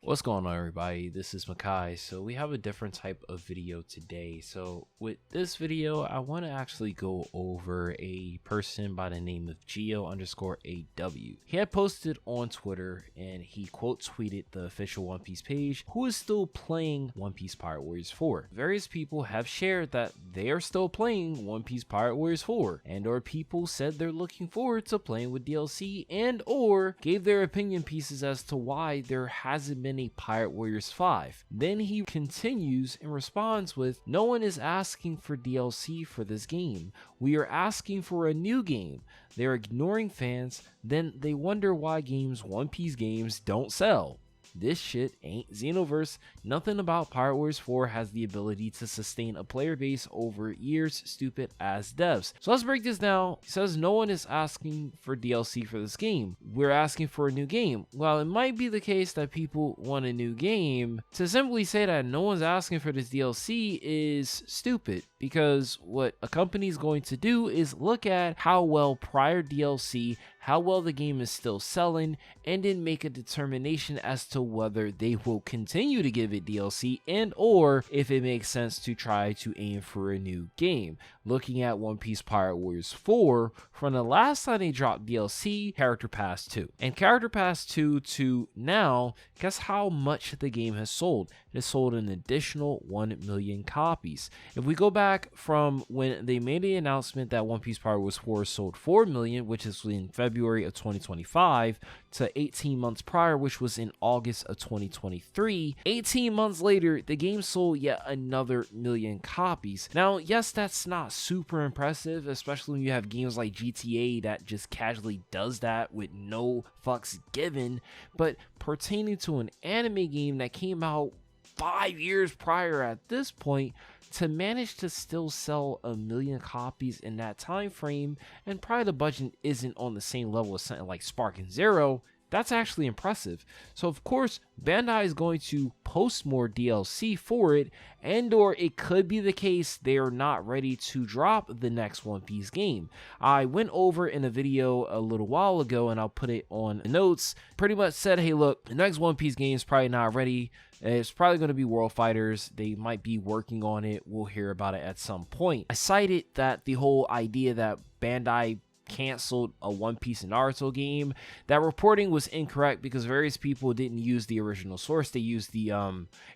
What's going on, everybody? This is Makai. So we have a different type of video today. So with this video, I want to actually go over a person by the name of Geo_AW. He had posted on Twitter and he quote tweeted the official One Piece page, who is still playing One Piece Pirate Warriors 4. Various people have shared that they are still playing One Piece Pirate Warriors 4, and or people said they're looking forward to playing with DLC, and or gave their opinion pieces as to why there hasn't been a Pirate Warriors 5. Then he continues and responds with, "No one is asking for DLC for this game. We are asking for a new game. They're ignoring fans, then they wonder why One Piece games don't sell. This shit ain't Xenoverse. Nothing about Pirate Warriors 4 has the ability to sustain a player base over years, stupid ass devs." So let's break this down. He says no one is asking for DLC for this game. We're asking for a new game. Well, it might be the case that people want a new game. To simply say that no one's asking for this DLC is stupid, because what a company is going to do is look at how well prior DLC, how well the game is still selling, and then make a determination as to whether they will continue to give it DLC and or if it makes sense to try to aim for a new game. Looking at One Piece Pirate Warriors 4, from the last time they dropped DLC, Character Pass 2. And Character Pass 2 to now, guess how much the game has sold? It has sold an additional 1 million copies. If we go back from when they made the announcement that One Piece Pirate Warriors 4 sold 4 million, which is in February of 2025, to 18 months prior, which was in August of 2023. 18 months later, the game sold yet another million copies. Now, yes, that's not super impressive, especially when you have games like GTA that just casually does that with no fucks given, but pertaining to an anime game that came out 5 years prior at this point, to manage to still sell 1 million copies in that time frame, and probably the budget isn't on the same level as something like Spark and Zero, that's actually impressive. So of course, Bandai is going to post more DLC for it, and or it could be the case they are not ready to drop the next One Piece game. I went over in a video a little while ago, and I'll put it on the notes, pretty much said, hey look, the next One Piece game is probably not ready. It's probably going to be World Fighters. They might be working on it. We'll hear about it at some point. I cited that the whole idea that Bandai canceled a One Piece and Naruto game, that reporting was incorrect because various people didn't use the original source. They used the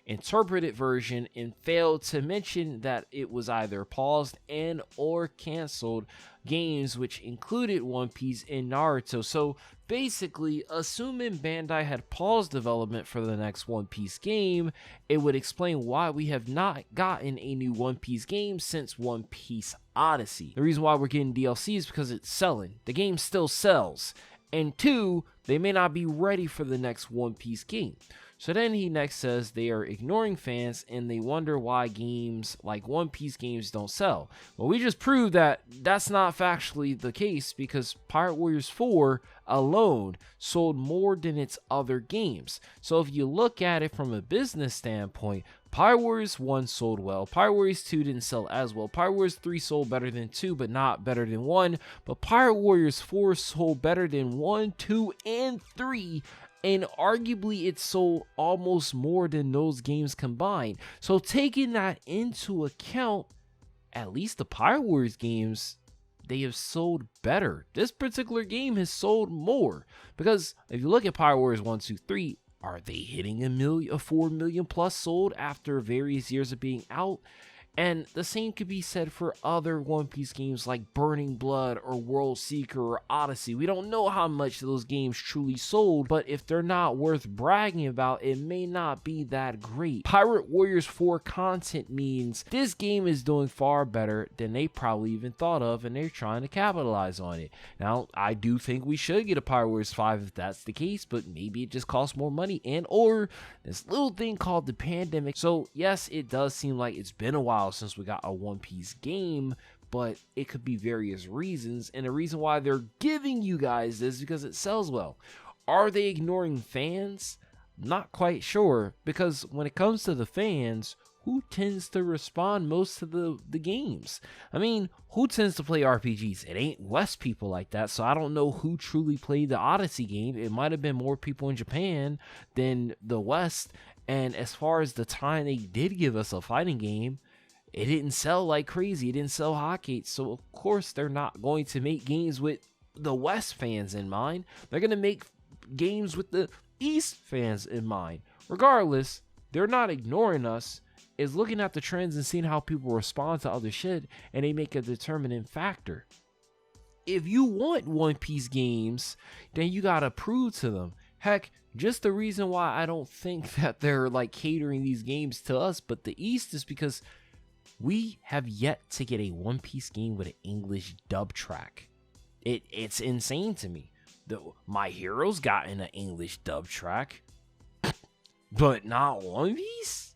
interpreted version and failed to mention that it was either paused and or canceled games which included One Piece and Naruto. So basically, assuming Bandai had paused development for the next One Piece game, it would explain why we have not gotten a new One Piece game since One Piece Odyssey. The reason why we're getting DLC is because it's selling. The game still sells. And two, they may not be ready for the next One Piece game. So then he next says they are ignoring fans and they wonder why games like One Piece games don't sell. Well, we just proved that that's not factually the case, because Pirate Warriors 4 alone sold more than its other games. So if you look at it from a business standpoint, Pirate Warriors 1 sold well, Pirate Warriors 2 didn't sell as well, Pirate Warriors 3 sold better than 2 but not better than 1, but Pirate Warriors 4 sold better than 1, 2, and 3, and arguably it sold almost more than those games combined. So taking that into account, at least the Pirate Warriors games, they have sold better. This particular game has sold more, because if you look at Pirate Warriors 1, 2, 3, are they hitting a 4 million plus sold after various years of being out? And the same could be said for other One Piece games like Burning Blood or World Seeker or Odyssey. We don't know how much those games truly sold, but if they're not worth bragging about, it may not be that great. Pirate Warriors 4 content means this game is doing far better than they probably even thought of, and they're trying to capitalize on it. Now, I do think we should get a Pirate Warriors 5 if that's the case, but maybe it just costs more money, and or this little thing called the pandemic. So yes, it does seem like it's been a while since we got a One Piece game, but it could be various reasons, and the reason why they're giving you guys this is because it sells well. Are they ignoring fans? Not quite sure, because when it comes to the fans, who tends to respond most to the games? I mean, who tends to play RPGs? It ain't West people like that, so I don't know who truly played the Odyssey game. It might have been more people in Japan than the West, and as far as the time they did give us a fighting game, it didn't sell like crazy. It didn't sell hotcakes, so of course they're not going to make games with the West fans in mind. They're going to make games with the East fans in mind. Regardless, they're not ignoring us. Is looking at the trends and seeing how people respond to other shit, and they make a determining factor. If you want One Piece games, then you gotta prove to them. Heck, just the reason why I don't think that they're like catering these games to us but the East is because we have yet to get a One Piece game with an English dub track. It's insane to me. My Hero's gotten an English dub track, but not One Piece?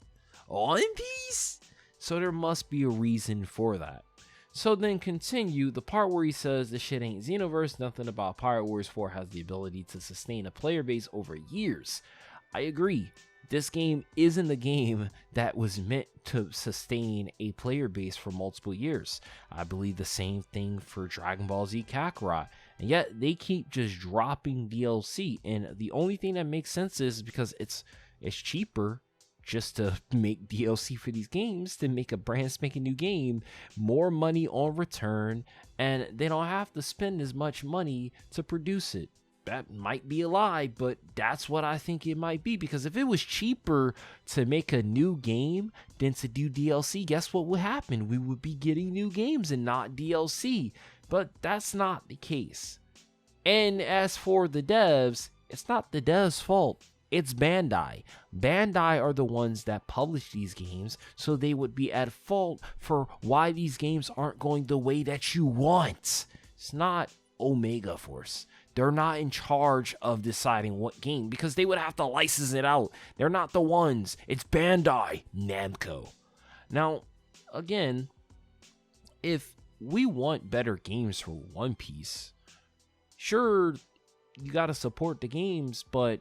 One Piece? So there must be a reason for that. So then continue the part where he says the shit ain't Xenoverse, nothing about Pirate Warriors 4 has the ability to sustain a player base over years. I agree. This game isn't a game that was meant to sustain a player base for multiple years. I believe the same thing for Dragon Ball Z Kakarot. And yet they keep just dropping DLC, and the only thing that makes sense is because it's cheaper just to make DLC for these games to make a brand spanking new game, more money on return, and they don't have to spend as much money to produce it. That might be a lie, but that's what I think it might be, because if it was cheaper to make a new game than to do DLC, guess what would happen? We would be getting new games and not DLC, but that's not the case. And as for the devs, it's not the devs' fault. It's Bandai. Bandai are the ones that publish these games, so they would be at fault for why these games aren't going the way that you want. It's not Omega Force. They're not in charge of deciding what game, because they would have to license it out. They're not the ones. It's Bandai Namco. Now, again, if we want better games for One Piece, sure, you gotta support the games, but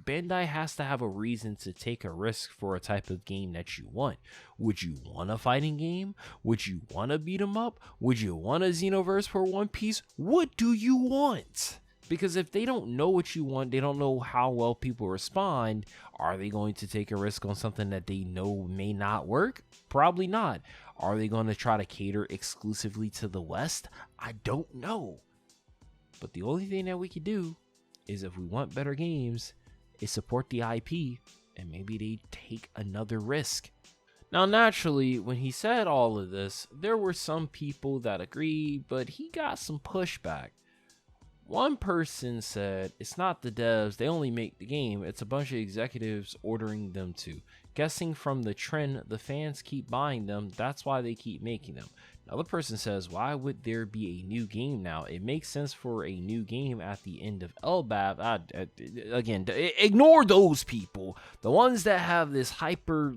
Bandai has to have a reason to take a risk for a type of game that you want. Would you want a fighting game? Would you want to beat 'em up? Would you want a Xenoverse for One Piece? What do you want? Because if they don't know what you want, they don't know how well people respond, are they going to take a risk on something that they know may not work? Probably not. Are they going to try to cater exclusively to the West? I don't know. But the only thing that we can do is, if we want better games, is support the IP, and maybe they take another risk. Now, naturally, when he said all of this, there were some people that agreed, but he got some pushback. One person said, it's not the devs, they only make the game, it's a bunch of executives ordering them to. Guessing from the trend, the fans keep buying them, that's why they keep making them. Another person says, why would there be a new game now? It makes sense for a new game at the end of Elbaf. Again, ignore those people. The ones that have this hyper,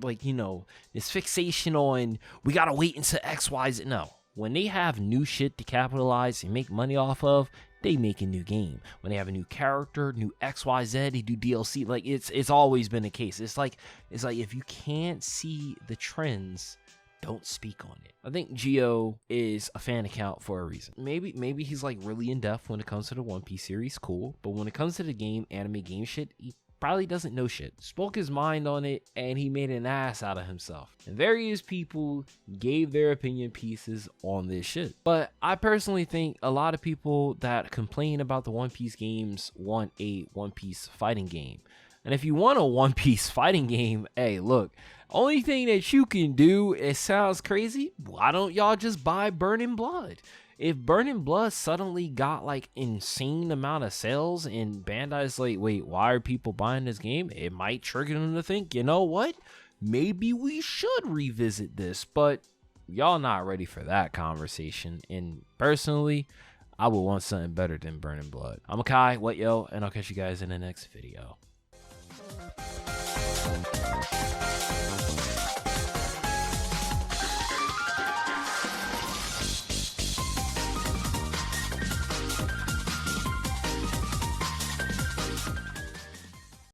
this fixation on, we gotta wait until X, Y, Z. No. When they have new shit to capitalize and make money off of, they make a new game. When they have a new character, new XYZ, they do DLC. Like it's always been the case. It's like if you can't see the trends, don't speak on it. I think Gio is a fan account for a reason. Maybe he's like really in depth when it comes to the One Piece series, cool. But when it comes to the anime game shit, he probably doesn't know shit. Spoke his mind on it, and he made an ass out of himself. And various people gave their opinion pieces on this shit. But I personally think a lot of people that complain about the One Piece games want a One Piece fighting game. And if you want a One Piece fighting game, hey, look, only thing that you can do, it sounds crazy, why don't y'all just buy Burning Blood? If Burning Blood suddenly got like insane amount of sales and Bandai's like, wait, why are people buying this game? It might trigger them to think, you know what? Maybe we should revisit this, but y'all not ready for that conversation. And personally, I would want something better than Burning Blood. I'm Akai, what yo, and I'll catch you guys in the next video.